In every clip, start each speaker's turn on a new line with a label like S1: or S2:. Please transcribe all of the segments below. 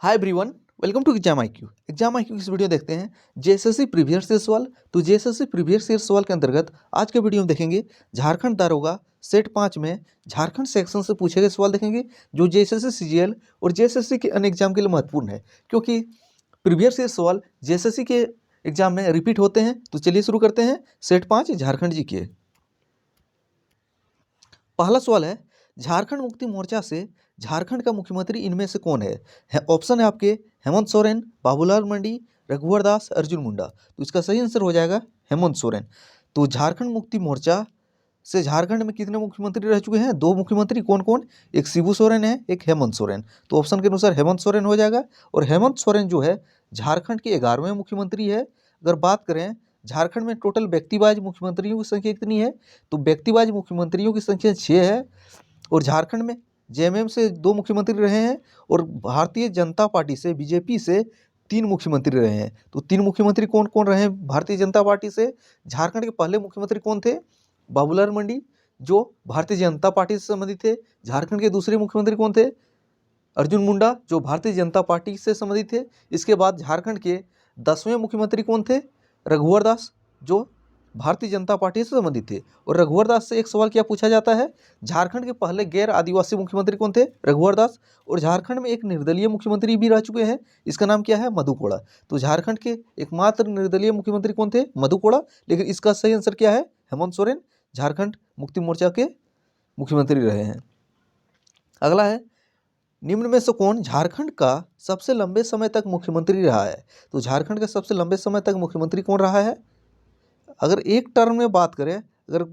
S1: Hi everyone, welcome to exam IQ. Exam IQ की इस video देखते हैं जेएसएससी प्रीवियस ईयर सवाल। तो जेएसएससी प्रीवियस ईयर सवाल के अंतर्गत आज के वीडियो में देखेंगे झारखंड दारोगा सेट 5 में झारखंड सेक्शन से पूछे गए सवाल देखेंगे जो जेएसएससी सीजीएल और जेएसएससी के अन्य एग्जाम के लिए महत्वपूर्ण है, क्योंकि प्रीवियस ईयर सवाल जेएसएससी के एग्जाम में रिपीट होते हैं। तो चलिए शुरू करते हैं सेट 5 झारखंड जी के। पहला सवाल है, झारखंड मुक्ति मोर्चा से झारखंड का मुख्यमंत्री इनमें से कौन है? ऑप्शन है आपके हेमंत सोरेन, बाबूलाल मरांडी, रघुवर दास, अर्जुन मुंडा। तो इसका सही आंसर हो जाएगा हेमंत सोरेन। तो झारखंड मुक्ति मोर्चा से झारखंड में कितने मुख्यमंत्री रह चुके हैं? 2 मुख्यमंत्री। कौन कौन? एक शिबू सोरेन है, एक हेमंत सोरेन। तो ऑप्शन के अनुसार हेमंत सोरेन हो जाएगा। और हेमंत सोरेन जो है झारखंड के 11वें मुख्यमंत्री है। अगर बात करें झारखंड में टोटल व्यक्तिवाज मुख्यमंत्रियों की संख्या कितनी है, तो व्यक्तिवाज मुख्यमंत्रियों की संख्या 6 है। और झारखंड में जेएमएम से 2 मुख्यमंत्री रहे हैं और भारतीय जनता पार्टी से बीजेपी से 3 मुख्यमंत्री रहे हैं। तो 3 मुख्यमंत्री कौन कौन रहे हैं भारतीय जनता पार्टी से? झारखंड के पहले मुख्यमंत्री कौन थे? बाबूलाल मरांडी, जो भारतीय जनता पार्टी से संबंधित थे। झारखंड के दूसरे मुख्यमंत्री कौन थे? अर्जुन मुंडा, जो भारतीय जनता पार्टी से संबंधित थे। इसके बाद झारखंड के 10वें मुख्यमंत्री कौन थे? रघुवर दास, जो भारतीय जनता पार्टी से संबंधित थे। और रघुवर दास से एक सवाल क्या पूछा जाता है, झारखंड के पहले गैर आदिवासी मुख्यमंत्री कौन थे? रघुवर दास। और झारखंड में एक निर्दलीय मुख्यमंत्री भी रह चुके हैं, इसका नाम क्या है? मधु कोड़ा। तो झारखंड के एकमात्र निर्दलीय मुख्यमंत्री कौन थे? मधु कोड़ा। लेकिन इसका सही आंसर क्या है? हेमंत सोरेन झारखंड मुक्ति मोर्चा के मुख्यमंत्री रहे हैं। अगला है, निम्न में से कौन झारखंड का सबसे लंबे समय तक मुख्यमंत्री रहा है? तो झारखंड का सबसे लंबे समय तक मुख्यमंत्री कौन रहा है? अगर एक टर्म में बात करें, अगर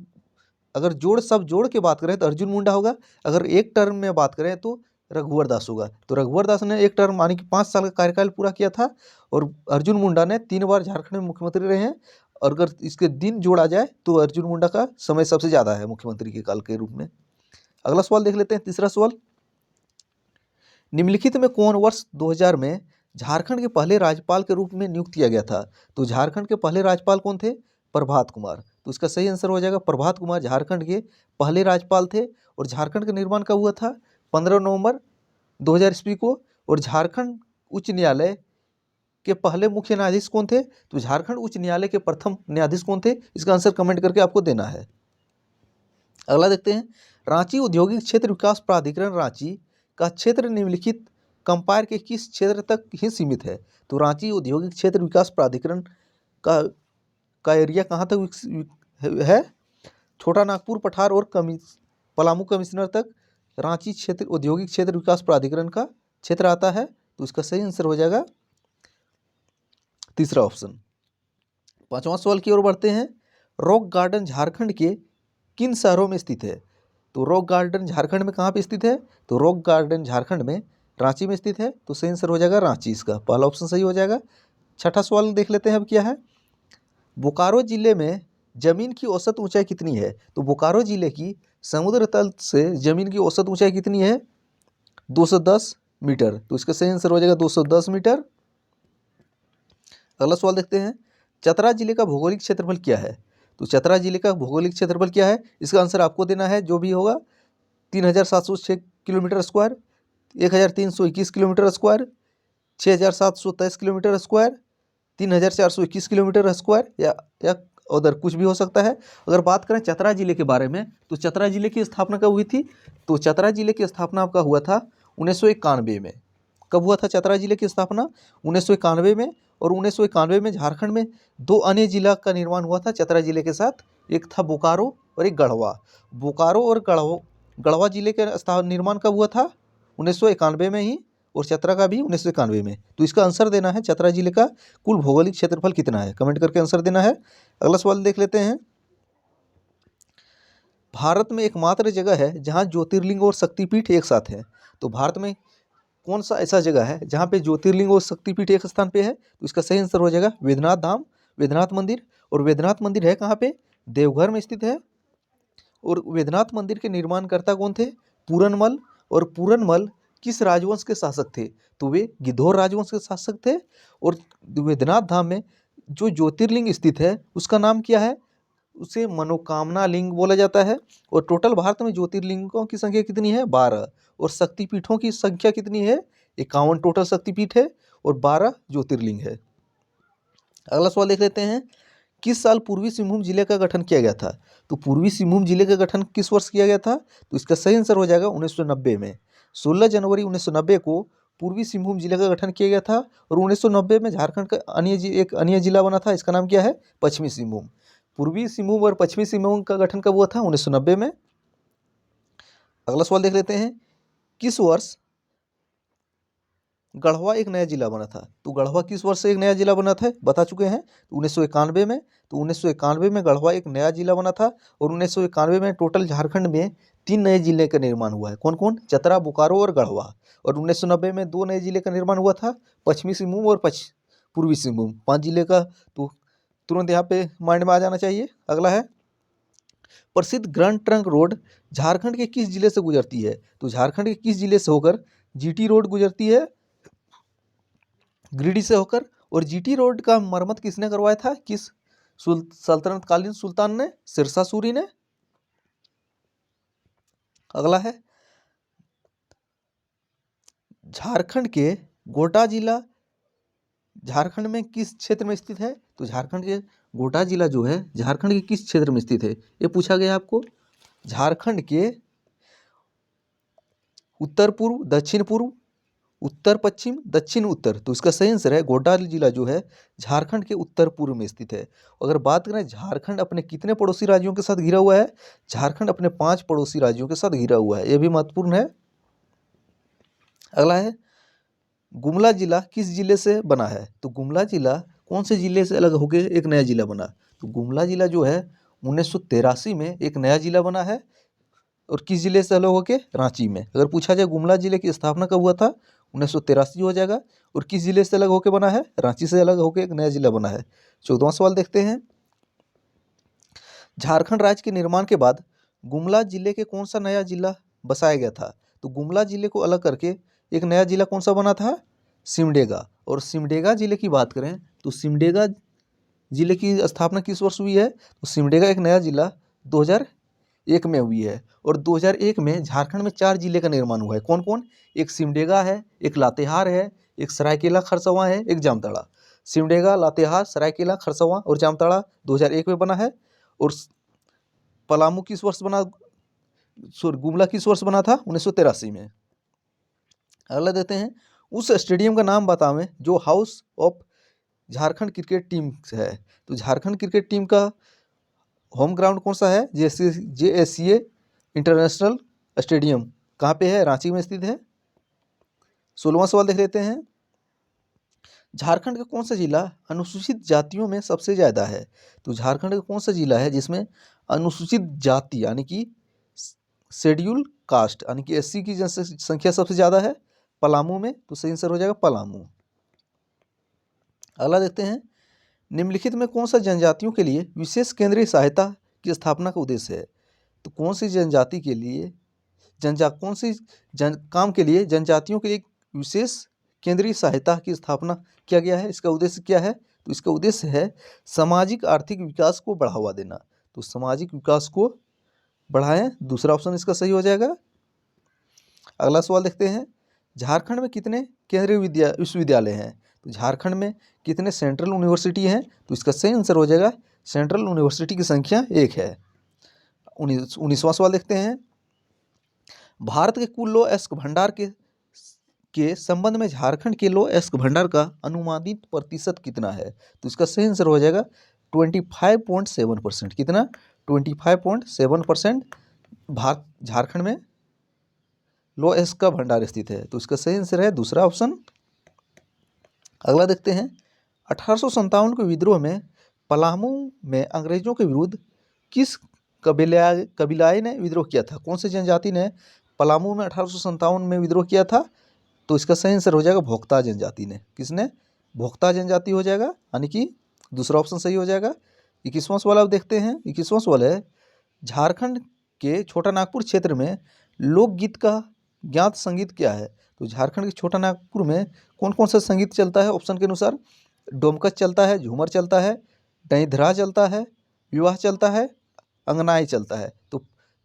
S1: अगर जोड़ के बात करें तो अर्जुन मुंडा होगा। अगर एक टर्म में बात करें तो रघुवर दास होगा। तो रघुवर दास ने एक टर्म यानी कि 5 साल का कार्यकाल पूरा किया था और अर्जुन मुंडा ने 3 बार झारखंड में मुख्यमंत्री रहे हैं। और अगर इसके दिन जोड़ा जाए तो अर्जुन मुंडा का समय सबसे ज़्यादा है मुख्यमंत्री के काल के रूप में। अगला सवाल देख लेते हैं, तीसरा सवाल, निम्नलिखित में कौन वर्ष 2000 में झारखंड के पहले राज्यपाल के रूप में नियुक्त किया गया था? तो झारखंड के पहले राज्यपाल कौन थे? प्रभात कुमार। तो इसका सही आंसर हो जाएगा प्रभात कुमार झारखंड के पहले राज्यपाल थे। और झारखंड का निर्माण कब हुआ था? 15 नवंबर 2000 ईस्वी को। और झारखंड उच्च न्यायालय के पहले मुख्य न्यायाधीश कौन थे? तो झारखंड उच्च न्यायालय के प्रथम न्यायाधीश कौन थे? इसका आंसर कमेंट करके आपको देना है। अगला देखते हैं, रांची औद्योगिक क्षेत्र विकास प्राधिकरण रांची का क्षेत्र निम्नलिखित कंपायर के किस क्षेत्र तक ही सीमित है? तो रांची औद्योगिक क्षेत्र विकास प्राधिकरण का एरिया कहाँ तक है? छोटा नागपुर, पठार और पलामू कमिश्नर तक रांची क्षेत्र औद्योगिक क्षेत्र विकास प्राधिकरण का क्षेत्र आता है। तो इसका सही आंसर हो जाएगा तीसरा ऑप्शन। 5वां सवाल की ओर बढ़ते हैं, रॉक गार्डन झारखंड के किन शहरों में स्थित है? तो रॉक गार्डन झारखंड में कहाँ पे स्थित है? तो रॉक गार्डन झारखंड में रांची में स्थित है। तो सही आंसर हो जाएगा रांची, इसका पहला ऑप्शन सही हो जाएगा। छठा सवाल देख लेते हैं अब क्या है, बोकारो जिले में जमीन की औसत ऊंचाई कितनी है? तो बोकारो जिले की समुद्र तल से जमीन की औसत ऊंचाई कितनी है? 210 मीटर। तो इसका सही आंसर हो जाएगा 210 मीटर। अगला सवाल देखते हैं, चतरा जिले का भौगोलिक क्षेत्रफल क्या है? तो चतरा जिले का भौगोलिक क्षेत्रफल क्या है? इसका आंसर आपको देना है, जो भी होगा। 3706 kilometre square, 1321 kilometre square, 6723 kilometre square, 3421 kilometre square, या उधर कुछ भी हो सकता है। अगर बात करें चतरा जिले के बारे में, तो चतरा जिले की स्थापना कब हुई थी? तो चतरा जिले की स्थापना आपका हुआ था 1991 में। कब हुआ था चतरा जिले की स्थापना? 1991 में। और 1991 में झारखंड में 2 अन्य जिला का निर्माण हुआ था चतरा जिले के साथ, एक था बोकारो और एक गढ़वा। बोकारो और गढ़वा जिले का निर्माण कब हुआ था? 1991 में ही। और चतरा का भी 1991 में। तो इसका आंसर देना है, चतरा जिले का कुल भौगोलिक क्षेत्रफल कितना है, कमेंट करके आंसर देना है। अगला सवाल देख लेते हैं, भारत में एकमात्र जगह है जहां ज्योतिर्लिंग और शक्तिपीठ एक साथ हैं। तो भारत में कौन सा ऐसा जगह है जहां पे ज्योतिर्लिंग और शक्तिपीठ एक स्थान पे है? तो इसका सही आंसर हो जाएगा वेदनाथ धाम, वेदनाथ मंदिर। और वेदनाथ मंदिर है कहाँ पे? देवघर में स्थित है। और वेदनाथ मंदिर के निर्माणकर्ता कौन थे? पूरनमल। और पूरनमल किस राजवंश के शासक थे? तो वे गिद्धौर राजवंश के शासक थे। और वेदनाथ धाम में जो ज्योतिर्लिंग स्थित है उसका नाम क्या है? उसे मनोकामना लिंग बोला जाता है। और टोटल भारत में ज्योतिर्लिंगों की संख्या कितनी है? 12। और शक्तिपीठों की संख्या कितनी है? 51 टोटल शक्तिपीठ है और 12 ज्योतिर्लिंग है। अगला सवाल देख लेते हैं, किस साल पूर्वी सिंहभूम जिले का गठन किया गया था? तो पूर्वी सिंहभूम जिले का गठन किस वर्ष किया गया था? तो इसका सही आंसर हो जाएगा 1990 में। 16 जनवरी 1990 को पूर्वी सिंहभूम जिले का गठन किया गया था और 1990 में झारखंड का एक अन्य जिला बना था, इसका नाम क्या है? पश्चिमी सिंहभूम। पूर्वी सिंहभूम और पश्चिमी सिंहभूम का गठन कब हुआ था? 1990 में। अगला सवाल देख लेते हैं, किस वर्ष गढ़वा एक नया जिला बना था? तो गढ़वा किस वर्ष से एक नया जिला बना था बता चुके हैं, 1991 में। तो 1991 में गढ़वा एक नया जिला बना था और 1991 में टोटल झारखंड में 3 नए जिले का निर्माण हुआ है। कौन कौन? चतरा, बोकारो और गढ़वा। और 1990 में 2 नए जिले का निर्माण हुआ था, पश्चिमी सिंहभूम और पूर्वी सिंहभूम। 5 जिले का तो तुरंत यहाँ पे माइंड में आ जाना चाहिए। अगला है, प्रसिद्ध ग्रैंड ट्रंक रोड झारखंड के किस जिले से गुजरती है? तो झारखंड के किस जिले से होकर जीटी रोड गुजरती है? गिरिडीह से होकर। और जीटी रोड का मरम्मत किसने करवाया था? किस सल्तनत कालीन सुल्तान ने? सिरसा सूरी ने। अगला है, झारखंड के गोड्डा जिला झारखंड में किस क्षेत्र में स्थित है? तो झारखंड के गोड्डा जिला जो है झारखंड के किस क्षेत्र में स्थित है, ये पूछा गया आपको। झारखंड के उत्तर पूर्व, दक्षिण पूर्व, उत्तर पश्चिम, दक्षिण उत्तर। तो इसका सही आंसर है, गोड्डा जिला जो है झारखंड के उत्तर पूर्व में स्थित है। अगर बात करें झारखंड अपने कितने पड़ोसी राज्यों के साथ घिरा हुआ है? झारखंड अपने 5 पड़ोसी राज्यों के साथ घिरा हुआ है, यह भी महत्वपूर्ण है। अगला है, गुमला जिला किस जिले से बना है? तो गुमला जिला कौन से जिले से अलग होकर एक नया जिला बना? तो गुमला जिला जो है 1983 में एक नया जिला बना है और किस जिले से अलग होकर? रांची में। अगर पूछा जाए गुमला जिले की स्थापना कब हुआ था? 1983 हो जाएगा। और किस जिले से अलग होकर बना है? रांची से अलग होकर एक नया जिला बना है। 14वां सवाल देखते हैं, झारखंड राज्य के निर्माण के बाद गुमला जिले के कौन सा नया जिला बसाया गया था? तो गुमला जिले को अलग करके एक नया जिला कौन सा बना था? सिमडेगा। और सिमडेगा जिले की बात करें तो सिमडेगा जिले की स्थापना किस वर्ष हुई है? तो सिमडेगा एक नया जिला 2001 में हुई है। और 2001 में झारखंड में 4 जिले का निर्माण हुआ है। कौन कौन? एक सिमडेगा है, एक लातेहार है, एक सरायकेला खरसावां है, एक जामताड़ा। सिमडेगा, लातेहार, सरायकेला खरसावां और जामताड़ा 2001 में बना है। और पलामू किस वर्ष बना? गुमला किस वर्ष बना था? 1983 में। अगला देते हैं, उस स्टेडियम का नाम बतावें जो house of Jharkhand cricket team है। तो झारखंड क्रिकेट टीम का होम ग्राउंड कौन सा है? JSCA इंटरनेशनल स्टेडियम कहाँ पे है? रांची में स्थित है। 16वां सवाल देख लेते हैं, झारखंड का कौन सा जिला अनुसूचित जातियों में सबसे ज़्यादा है? तो झारखंड का कौन सा जिला है जिसमें अनुसूचित जाति यानी कि शेड्यूल कास्ट यानी कि SC की जनसंख्या सबसे ज़्यादा है? पलामू में। तो सही आंसर हो जाएगा पलामू। अगला देखते हैं, निम्नलिखित में कौन सा जनजातियों के लिए विशेष केंद्रीय सहायता की स्थापना का उद्देश्य है? तो कौन सी जनजाति के लिए काम के लिए जनजातियों के लिए विशेष केंद्रीय सहायता की स्थापना किया गया है? इसका उद्देश्य क्या है? तो इसका उद्देश्य है सामाजिक आर्थिक विकास को बढ़ावा देना। तो सामाजिक विकास को बढ़ाएं, दूसरा ऑप्शन इसका सही हो जाएगा। अगला सवाल देखते हैं, झारखंड में कितने केंद्रीय विश्वविद्यालय हैं? तो झारखंड में कितने सेंट्रल यूनिवर्सिटी हैं? तो इसका सही आंसर हो जाएगा सेंट्रल यूनिवर्सिटी की संख्या 1 है। 19वां सवाल देखते हैं, भारत के कुल लौह अयस्क भंडार के संबंध में झारखंड के लौह अयस्क भंडार का अनुमानित प्रतिशत कितना है? तो इसका सही आंसर हो जाएगा 25.7%। कितना? 25.7% झारखंड में लौह अयस्क का भंडार स्थित है। तो इसका सही आंसर है दूसरा ऑप्शन। अगला देखते हैं, 1857 के विद्रोह में पलामू में अंग्रेजों के विरुद्ध किस कबीलाए ने विद्रोह किया था? कौन सी जनजाति ने पलामू में 1857 में विद्रोह किया था? तो इसका सही आंसर हो जाएगा भोक्ता जनजाति ने। किसने? भोक्ता जनजाति हो जाएगा, यानी कि दूसरा ऑप्शन सही हो जाएगा। 21वां सवाल आप देखते हैं। 21वां सवाल है, झारखंड के छोटा नागपुर क्षेत्र में लोकगीत का ज्ञात संगीत क्या है? तो झारखंड के छोटा नागपुर में कौन कौन सा संगीत चलता है? ऑप्शन के अनुसार डोमकच चलता है, झूमर चलता है, डईधरा चलता है, विवाह चलता है, अंगनाई चलता है। तो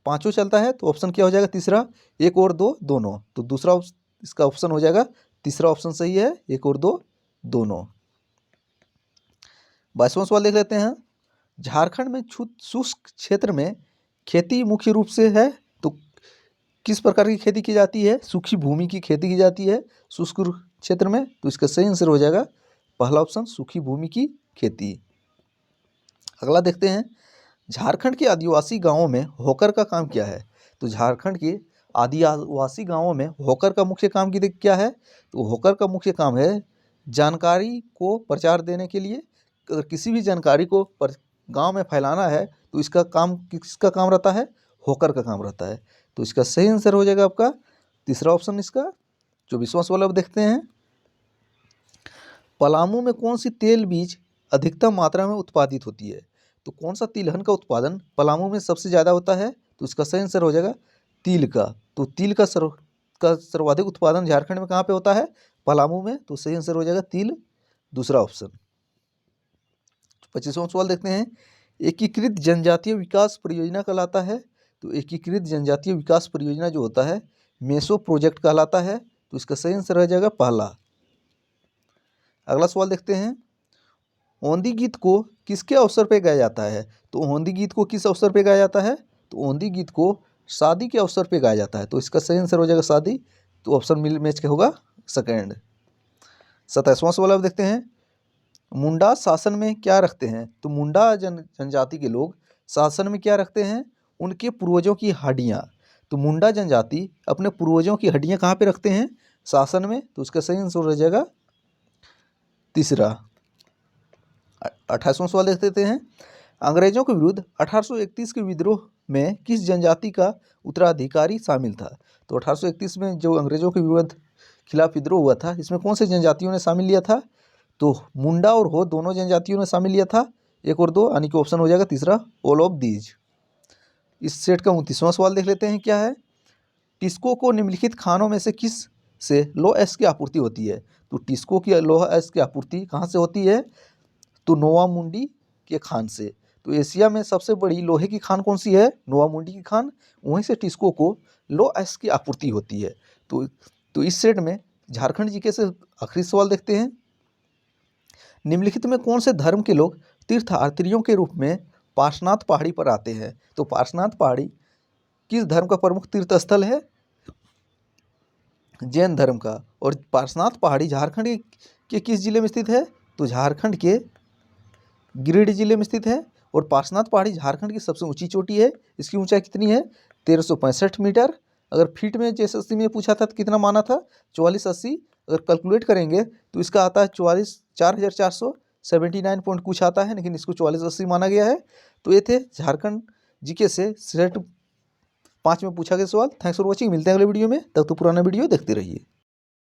S1: पांचों चलता है। तो ऑप्शन क्या हो जाएगा? तीसरा, 1 और 2 दोनों। तो दूसरा इसका ऑप्शन हो जाएगा तीसरा ऑप्शन सही है, 1 और 2 दोनों। 22वां सवाल देख लेते हैं। झारखंड में शुष्क क्षेत्र में खेती मुख्य रूप से है, तो किस प्रकार की खेती की जाती है? सूखी भूमि की खेती की जाती है शुष्क क्षेत्र में, तो इसका सही आंसर हो जाएगा पहला ऑप्शन, सूखी भूमि की खेती। अगला देखते हैं, झारखंड के आदिवासी गांवों में हॉकर का काम क्या है? तो झारखंड के आदिवासी गांवों में हॉकर का मुख्य काम क्या है? तो हॉकर का मुख्य काम है जानकारी को प्रचार देने के लिए। अगर किसी भी जानकारी को गांव में फैलाना है तो इसका काम किसका काम रहता है? हॉकर का काम रहता है। तो इसका सही आंसर हो जाएगा आपका तीसरा ऑप्शन इसका। 24वां सवाल अब देखते हैं। पलामू में कौन सी तेल बीज अधिकतम मात्रा में उत्पादित होती है? तो कौन सा तिलहन का उत्पादन पलामू में सबसे ज़्यादा होता है? तो इसका सही आंसर हो जाएगा तिल का। तो तिल का सर्वाधिक उत्पादन झारखंड में कहाँ पे होता है? पलामू में। तो सही आंसर हो जाएगा तिल, दूसरा ऑप्शन। 25वां सवाल देखते हैं। एकीकृत जनजातीय विकास परियोजना कहलाता है, तो एकीकृत जनजातीय विकास परियोजना जो होता है मेसो प्रोजेक्ट कहलाता है। तो इसका सही आंसर रह जाएगा पहला। अगला सवाल देखते हैं। ओंदी गीत को किसके अवसर पर गाया जाता है? तो ओंदी गीत को किस अवसर पर गाया जाता है? तो ओंदी गीत को शादी के अवसर पर गाया जाता है। तो इसका सही आंसर हो जाएगा शादी। तो ऑप्शन मैच क्या होगा? सेकंड। 27वां सवाल अब देखते हैं। मुंडा शासन में क्या रखते हैं? तो मुंडा जनजाति के लोग शासन में क्या रखते हैं? उनके पूर्वजों की हड्डियाँ। तो मुंडा जनजाति अपने पूर्वजों की हड्डियाँ कहाँ पे रखते हैं? शासन में। तो उसका सही आंसर हो जाएगा तीसरा। 28वां सवाल देख लेते हैं। अंग्रेजों के विरुद्ध 1831 के विद्रोह में किस जनजाति का उत्तराधिकारी शामिल था? तो 1831 में जो अंग्रेजों के विरुद्ध खिलाफ विद्रोह हुआ था, इसमें कौन से जनजातियों ने शामिल लिया था? तो मुंडा और हो दोनों जनजातियों ने शामिल लिया था, 1 और 2, यानी कि ऑप्शन हो जाएगा तीसरा, ऑल ऑफ दीज। इस सेट का 29वां सवाल देख लेते हैं क्या है। टिस्को को निम्नलिखित खानों में से किस से लो एस की आपूर्ति होती है? तो टिस्को की लो एस की आपूर्ति कहाँ से होती है? तो नोवा मुंडी के खान से। तो एशिया में सबसे बड़ी लोहे की खान कौन सी है? नोवा मुंडी की खान। वहीं से टिस्को को लो एस की आपूर्ति होती है। तो इस सेट में झारखंड जीके से आखिरी सवाल देखते हैं। निम्नलिखित में कौन से धर्म के लोग तीर्थयात्रियों के रूप में पार्श्वनाथ पहाड़ी पर आते हैं? तो पार्श्वनाथ पहाड़ी किस धर्म का प्रमुख तीर्थ स्थल है? जैन धर्म का। और पार्श्वनाथ पहाड़ी झारखंड के किस जिले में स्थित है? तो झारखंड के गिरिडीह जिले में स्थित है। और पार्श्वनाथ पहाड़ी झारखंड की सबसे ऊंची चोटी है। इसकी ऊंचाई कितनी है? 1365 मीटर। अगर फीट में जैसे में पूछा था तो कितना माना था? 4480। अगर कैलकुलेट करेंगे तो इसका आता है 4479 पॉइंट कुछ आता है, लेकिन इसको 4480 माना गया है। तो ये थे झारखंड जीके से सेट 5 में पूछा गया सवाल। Thanks for watching. मिलते हैं अगले वीडियो में, तब तो पुराना वीडियो देखते रहिए।